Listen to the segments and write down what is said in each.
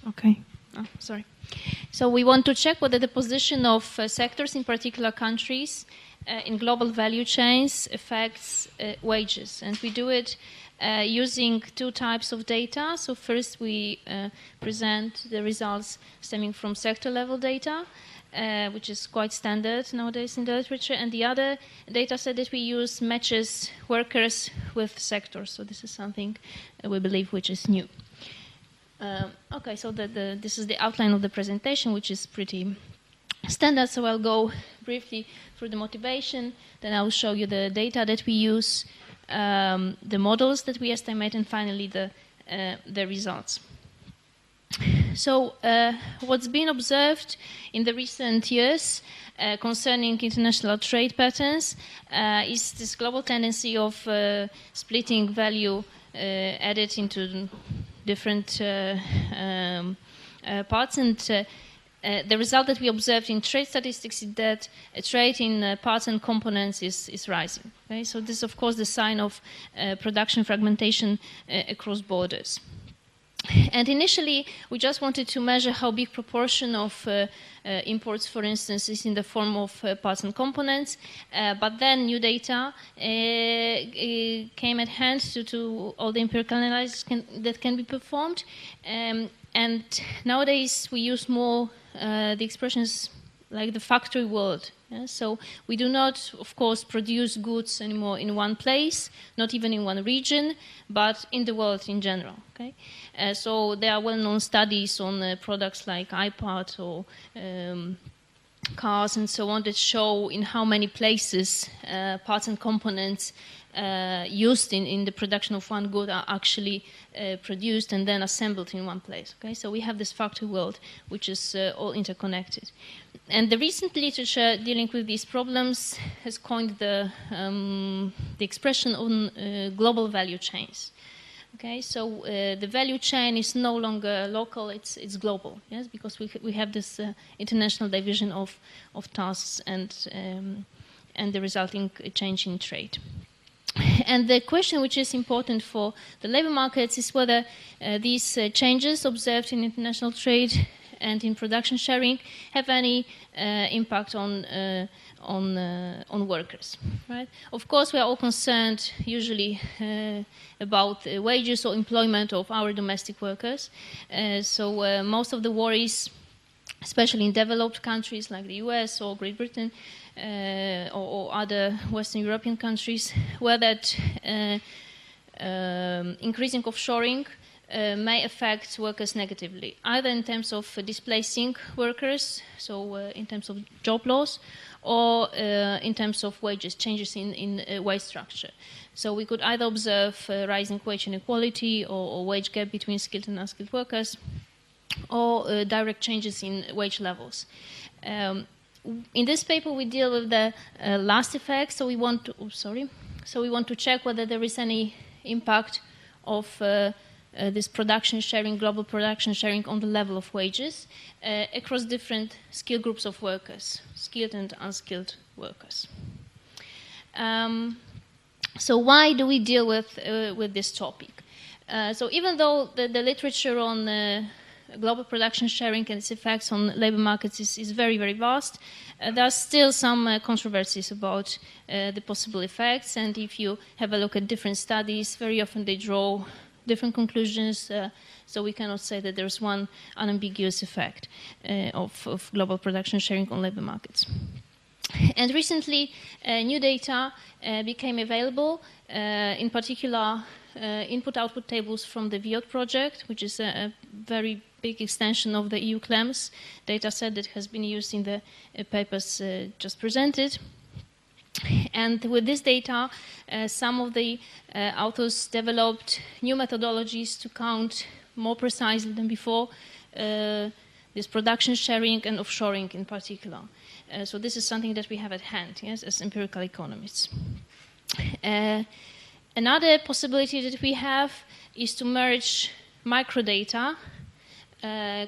Okay. Oh, sorry. So we want to check whether the position of sectors in particular countries in global value chains affects wages. And we do it using two types of data. So first we present the results stemming from sector level data, which is quite standard nowadays in the literature. And the other data set that we use matches workers with sectors. So this is something we believe which is new. Okay, so this is the outline of the presentation, which is pretty standard. So I'll go briefly through the motivation, then I'll show you the data that we use, the models that we estimate, and finally the results. So what's been observed in the recent years concerning international trade patterns is this global tendency of splitting value added into different parts, and the result that we observed in trade statistics is that trade in parts and components is rising. Okay? So this is, of course, the sign of production fragmentation across borders. And initially, we just wanted to measure how big proportion of imports, for instance, is in the form of parts and components. But then new data came at hand to all the empirical analysis that can be performed. And nowadays, we use more the expressions like the factory world. Yeah? So we do not, of course, produce goods anymore in one place, not even in one region, but in the world in general. Okay? So there are well-known studies on products like iPad or cars and so on that show in how many places parts and components used in the production of one good are actually produced and then assembled in one place. Okay? So we have this factory world, which is all interconnected. And the recent literature dealing with these problems has coined the expression on global value chains. Okay, so the value chain is no longer local; it's global. Yes, because we have this international division of tasks and the resulting change in trade. And the question which is important for the labor markets is whether these changes observed in international trade and in production sharing have any impact on workers. Right? Of course, we are all concerned usually about wages or employment of our domestic workers. So most of the worries, especially in developed countries like the US or Great Britain or other Western European countries, were that increasing offshoring may affect workers negatively, either in terms of displacing workers, so in terms of job loss, or in terms of wages, changes in wage structure. So we could either observe rising wage inequality or wage gap between skilled and unskilled workers, or direct changes in wage levels. In this paper, we deal with the last effect. So we want to check whether there is any impact of this production sharing, global production sharing, on the level of wages across different skill groups of workers, skilled and unskilled workers. So why do we deal with this topic? So even though the literature on global production sharing and its effects on labor markets is very, very vast, there are still some controversies about the possible effects. And if you have a look at different studies, very often they draw different conclusions, so we cannot say that there's one unambiguous effect of global production sharing on labor markets. And recently, new data became available, in particular input-output tables from the VIOT project, which is a very big extension of the EU CLAMS data set that has been used in the papers just presented. And with this data, some of the authors developed new methodologies to count more precisely than before this production sharing and offshoring in particular. So this is something that we have at hand, yes, as empirical economists. Another possibility that we have is to merge microdata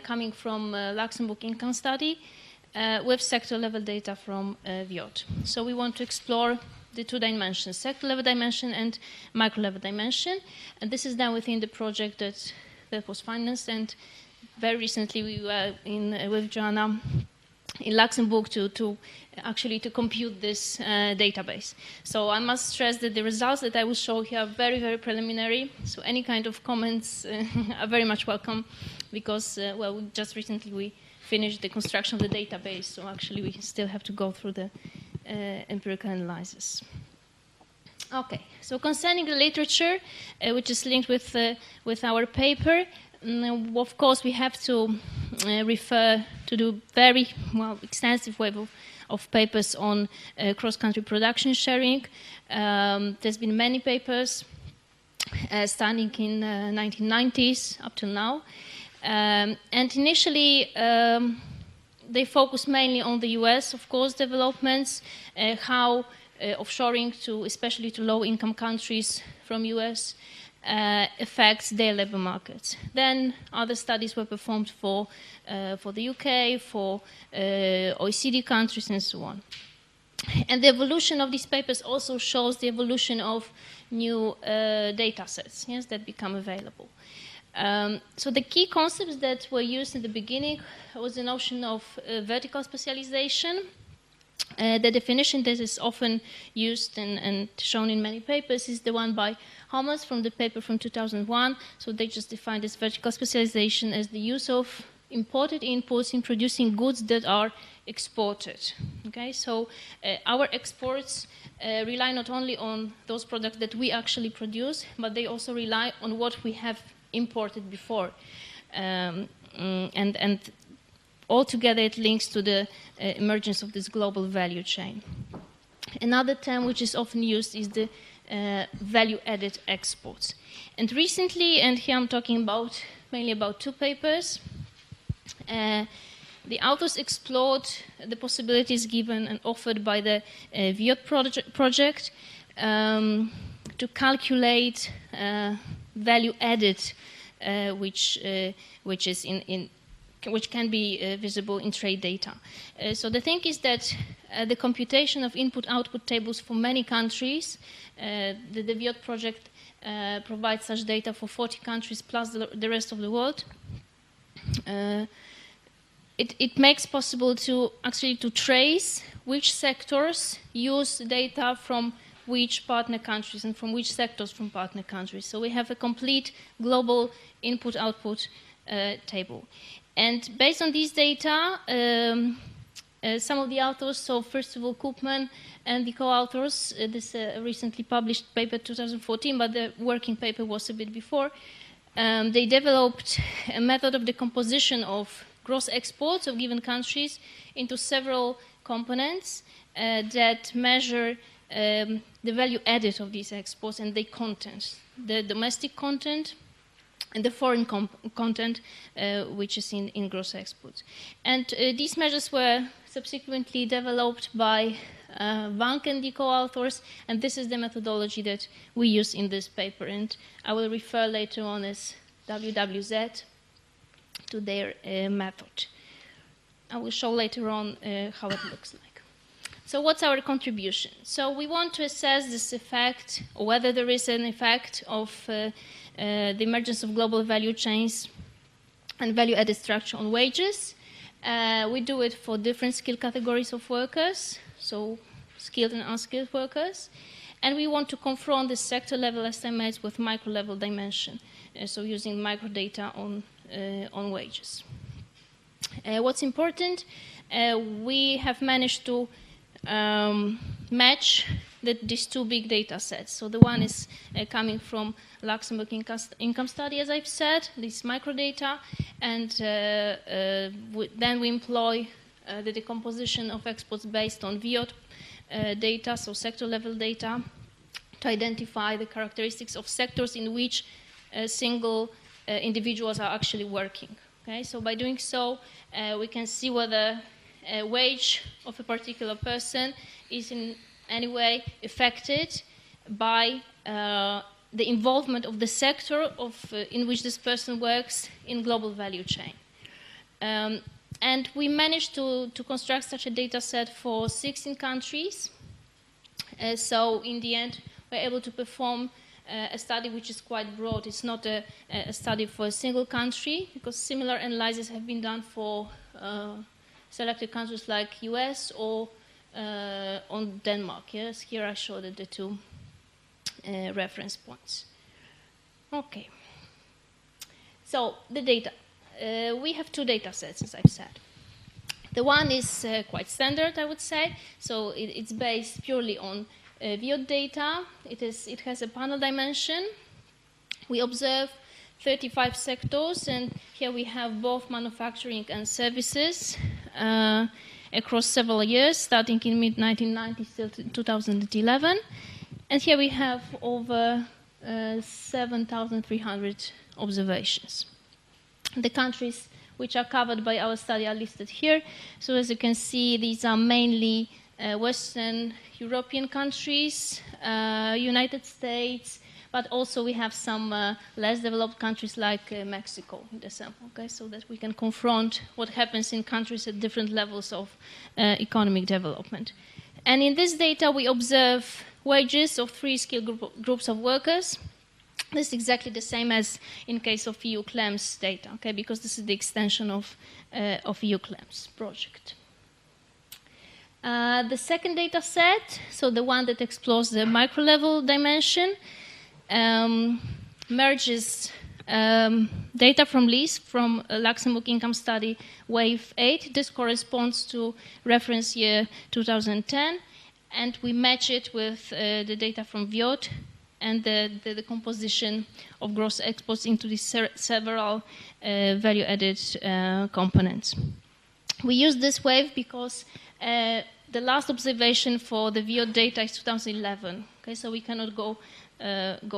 coming from Luxembourg income study with sector-level data from VIOT. So we want to explore the two dimensions, sector-level dimension and micro-level dimension. And this is done within the project that was financed and very recently we were with Joanna in Luxembourg to compute this database. So I must stress that the results that I will show here are very, very preliminary. So any kind of comments are very much welcome, because, well, just recently we finished the construction of the database, so actually we still have to go through the empirical analysis. Okay, so concerning the literature, which is linked with our paper, of course we have to refer to the very extensive web of papers on cross-country production sharing. There's been many papers starting in 1990s up till now. And initially, they focus mainly on the US, of course, developments, how offshoring, especially to low-income countries from US, affects their labor markets. Then other studies were performed for the UK, for OECD countries, and so on. And the evolution of these papers also shows the evolution of new data sets, yes, that become available. So the key concepts that were used in the beginning was the notion of vertical specialization. The definition that is often used and shown in many papers is the one by Homers from the paper from 2001. So they just defined this vertical specialization as the use of imported inputs in producing goods that are exported. Okay, so our exports rely not only on those products that we actually produce, but they also rely on what we have imported before. And altogether it links to the emergence of this global value chain. Another term which is often used is the value-added exports. And recently, and here I'm talking mainly about two papers, the authors explored the possibilities given and offered by the VIOT project to calculate value added, which can be visible in trade data. So the thing is that the computation of input-output tables for many countries, the VIOT project provides such data for 40 countries plus the rest of the world. It makes possible to actually trace which sectors use data from which partner countries and from which sectors from partner countries. So we have a complete global input-output table. And based on these data, some of the authors, so first of all, Koopman and the co-authors, this recently published paper 2014, but the working paper was a bit before, they developed a method of decomposition of gross exports of given countries into several components that measure the value added of these exports and their contents, the domestic content and the foreign content, which is in gross exports. And these measures were subsequently developed by Wang and the co-authors, and this is the methodology that we use in this paper. And I will refer later on as WWZ to their method. I will show later on how it looks like. So what's our contribution? So we want to assess this effect, or whether there is an effect of the emergence of global value chains and value-added structure on wages. We do it for different skill categories of workers, so skilled and unskilled workers. And we want to confront the sector-level estimates with micro-level dimension, so using microdata on wages. What's important, we have managed to match these two big data sets. So the one is coming from Luxembourg income study, as I've said, this microdata, and then we employ the decomposition of exports based on VIOT data, so sector-level data, to identify the characteristics of sectors in which single individuals are actually working. Okay? So by doing so, we can see whether a wage of a particular person is in any way affected by the involvement of the sector in which this person works in global value chain. And we managed to construct such a data set for 16 countries. So in the end, we're able to perform a study which is quite broad. It's not a study for a single country, because similar analyses have been done for selected countries like US or on Denmark. Yes, here I showed the two reference points. Okay. So the data. We have two data sets, as I've said. The one is quite standard, I would say. So it's based purely on VIOT data. It has a panel dimension. We observe 35 sectors, and here we have both manufacturing and services across several years, starting in mid-1990s till 2011. And here we have over 7,300 observations. The countries which are covered by our study are listed here. So as you can see, these are mainly Western European countries, United States, but also we have some less developed countries like Mexico in the sample, okay, so that we can confront what happens in countries at different levels of economic development. And in this data, we observe wages of 3 skilled groups of workers. This is exactly the same as in case of EU CLEMS data, okay, because this is the extension of EU CLEMS project. The second data set, so the one that explores the micro-level dimension, merges data from LIS, from Luxembourg Income Study Wave 8. This corresponds to reference year 2010, and we match it with the data from VIOT and the composition of gross exports into these several value-added components. We use this wave because the last observation for the VIOT data is 2011, okay, so we cannot go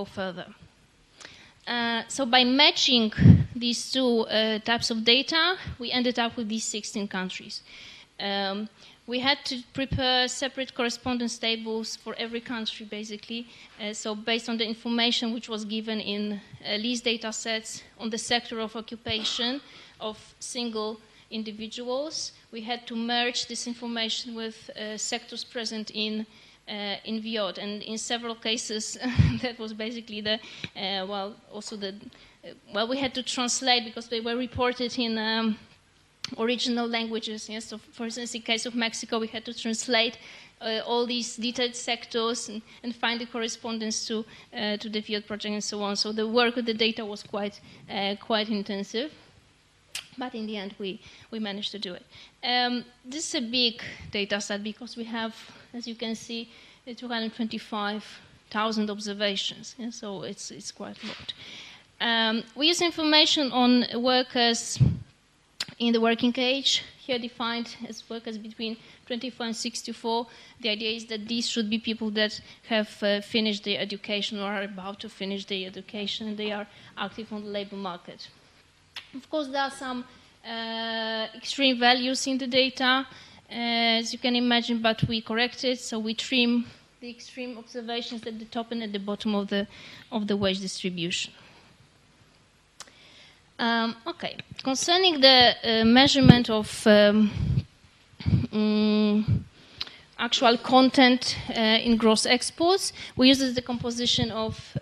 further. So by matching these two types of data, we ended up with these 16 countries. We had to prepare separate correspondence tables for every country, basically. So based on the information which was given in LIS data sets on the sector of occupation of single individuals, we had to merge this information with sectors present in VIOT. And in several cases, that was basically we had to translate because they were reported in original languages. Yes? So for instance, in case of Mexico, we had to translate all these detailed sectors and find the correspondence to the VIOT project and so on. So the work with the data was quite intensive. But in the end, we managed to do it. This is a big data set because we have, as you can see, 225,000 observations. Yeah? So it's quite a lot. We use information on workers in the working age, here defined as workers between 24 and 64. The idea is that these should be people that have finished their education or are about to finish their education, and they are active on the labor market. Of course, there are some extreme values in the data, as you can imagine, but we correct it, so we trim the extreme observations at the top and at the bottom of the wage distribution. Okay, concerning the measurement of actual content in gross exports, we use the composition of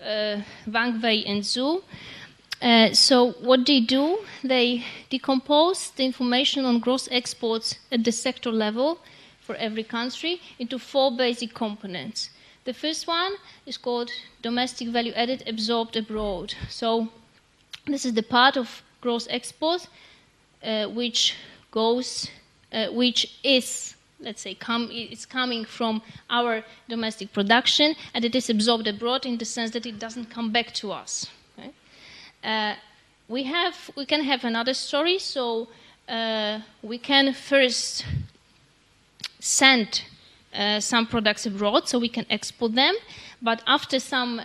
Wang Wei and Zhu. So what they do, they decompose the information on gross exports at the sector level for every country into 4 basic components. The first one is called domestic value added absorbed abroad. So this is the part of gross exports which is, let's say, it's coming from our domestic production, and it is absorbed abroad in the sense that it doesn't come back to us. Okay? We can have another story. So we can first send some products abroad, so we can export them, but after some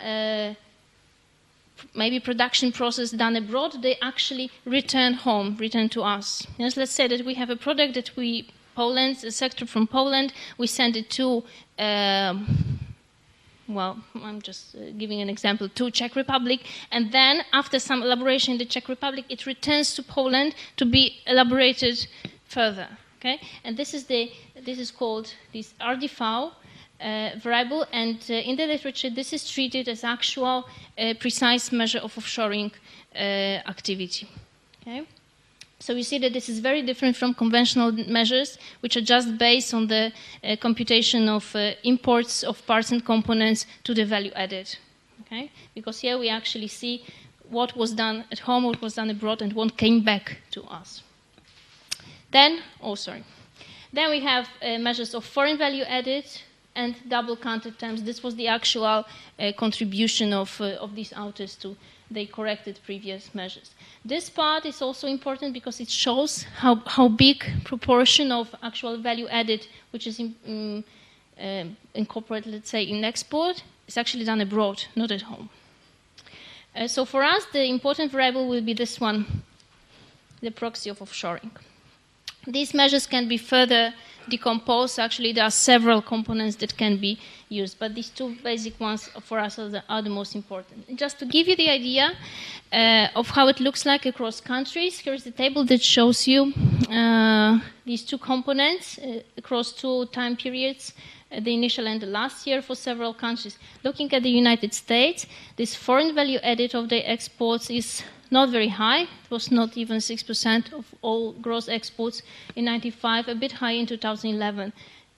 maybe production process done abroad, they actually return home, return to us. Yes, let's say that we have a product that Poland, a sector from Poland, we send it to, well, I'm just giving an example, to Czech Republic, and then after some elaboration in the Czech Republic, it returns to Poland to be elaborated further. Okay, and this is called this RDV. variable, and in the literature this is treated as actual precise measure of offshoring activity. Okay? So you see that this is very different from conventional measures, which are just based on the computation of imports of parts and components to the value added. Okay? Because here we actually see what was done at home, what was done abroad, and what came back to us. Then we have measures of foreign value added and double counted terms. This was the actual contribution of these authors to the corrected previous measures. This part is also important because it shows how big proportion of actual value added, which is incorporated, let's say, in export, is actually done abroad, not at home. So for us, the important variable will be this one, the proxy of offshoring. These measures can be further decomposed. Actually, there are several components that can be used, but these two basic ones for us are the most important. Just to give you the idea of how it looks like across countries, here's the table that shows you these two components across two time periods, the initial and the last year for several countries. Looking at the United States, this foreign value added of the exports is not very high. It was not even 6% of all gross exports in 1995, a bit high in 2011.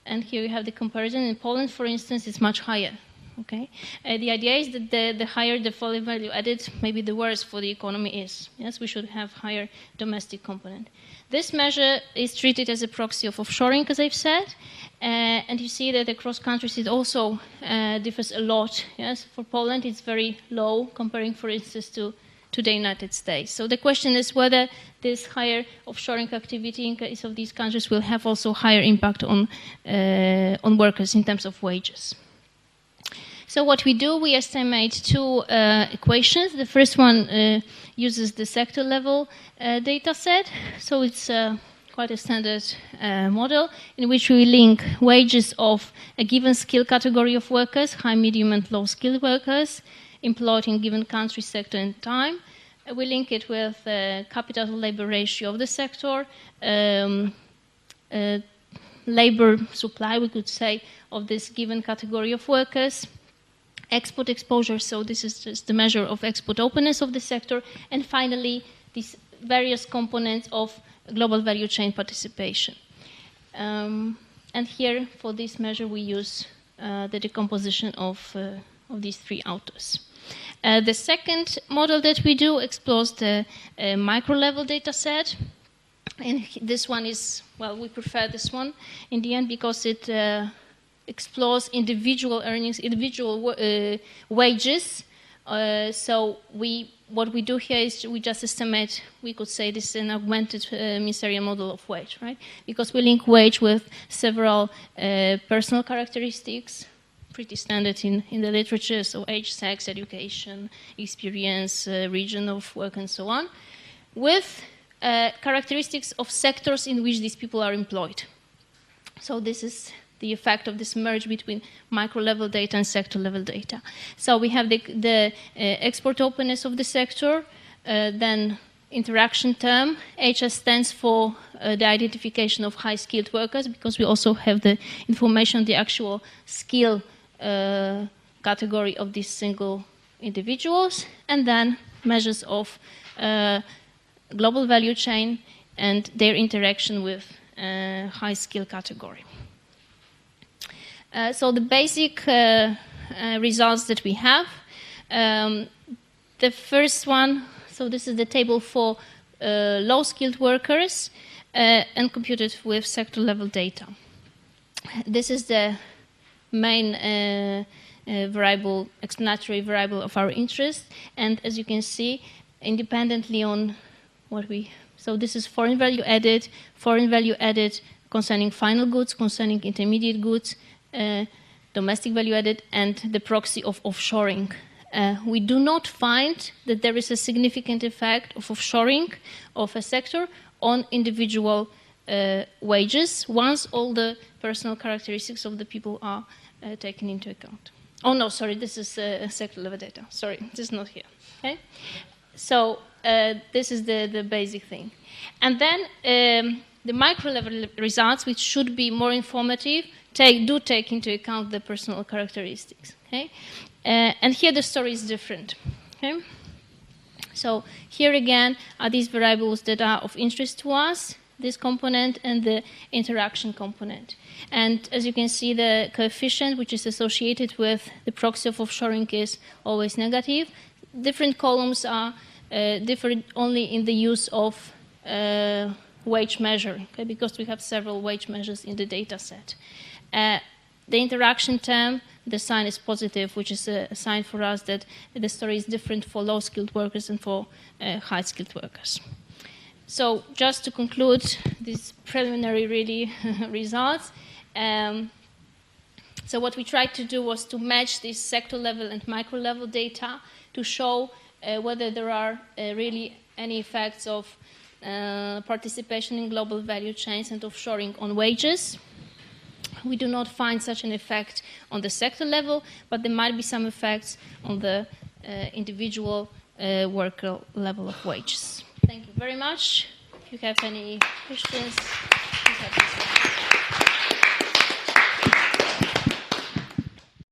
And here you have the comparison. In Poland, for instance, it's much higher. Okay? The idea is that the higher the foreign value added, maybe the worse for the economy is. Yes, we should have higher domestic component. This measure is treated as a proxy of offshoring, as I've said. And you see that across countries it also differs a lot. Yes? For Poland, it's very low, comparing, for instance, to the United States. So the question is whether this higher offshoring activity in case of these countries will have also higher impact on workers in terms of wages. So what we do, we estimate two equations. The first one uses the sector level data set. So it's quite a standard model in which we link wages of a given skill category of workers, high, medium, and low skilled workers, employed in given country, sector, and time. We link it with capital to labor ratio of the sector, labor supply, we could say, of this given category of workers, export exposure, so this is just the measure of export openness of the sector, and finally, these various components of global value chain participation. And here, for this measure, we use the decomposition of these three authors. The second model that we do explores the micro-level data set. And this one is, well, we prefer this one in the end because it explores individual earnings, individual wages. So what we do here is we just estimate, we could say this is an augmented ministerial model of wage, right? Because we link wage with several personal characteristics, pretty standard in the literature, so age, sex, education, experience, region of work, and so on, with characteristics of sectors in which these people are employed. So this is the effect of this merge between micro-level data and sector-level data. So we have the export openness of the sector, then interaction term. HS stands for the identification of high-skilled workers, because we also have the information on the actual skill category of these single individuals, and then measures of global value chain and their interaction with high-skill category. So the basic results that we have, the first one, so this is the table for low-skilled workers and computed with sector-level data. This is the main variable, explanatory variable of our interest, and as you can see, independently on what we, so this is foreign value added concerning final goods, concerning intermediate goods, domestic value added, and the proxy of offshoring. We do not find that there is a significant effect of offshoring of a sector on individual wages once all the personal characteristics of the people are taken into account. Oh no, sorry, this is sector level data. Sorry, this is not here. Okay, so this is the basic thing, and then the micro level results, which should be more informative, do take into account the personal characteristics. Okay? And here the story is different. Okay? So here again are these variables that are of interest to us, this component and the interaction component. And as you can see, the coefficient which is associated with the proxy of offshoring is always negative. Different columns are different only in the use of wage measure, okay, because we have several wage measures in the data set. The interaction term, the sign is positive, which is a sign for us that the story is different for low-skilled workers and for high-skilled workers. So just to conclude these preliminary really results, so what we tried to do was to match this sector-level and micro-level data to show whether there are really any effects of participation in global value chains and offshoring on wages. We do not find such an effect on the sector level, but there might be some effects on the individual worker level of wages. Thank you very much. If you have any questions, please have this one.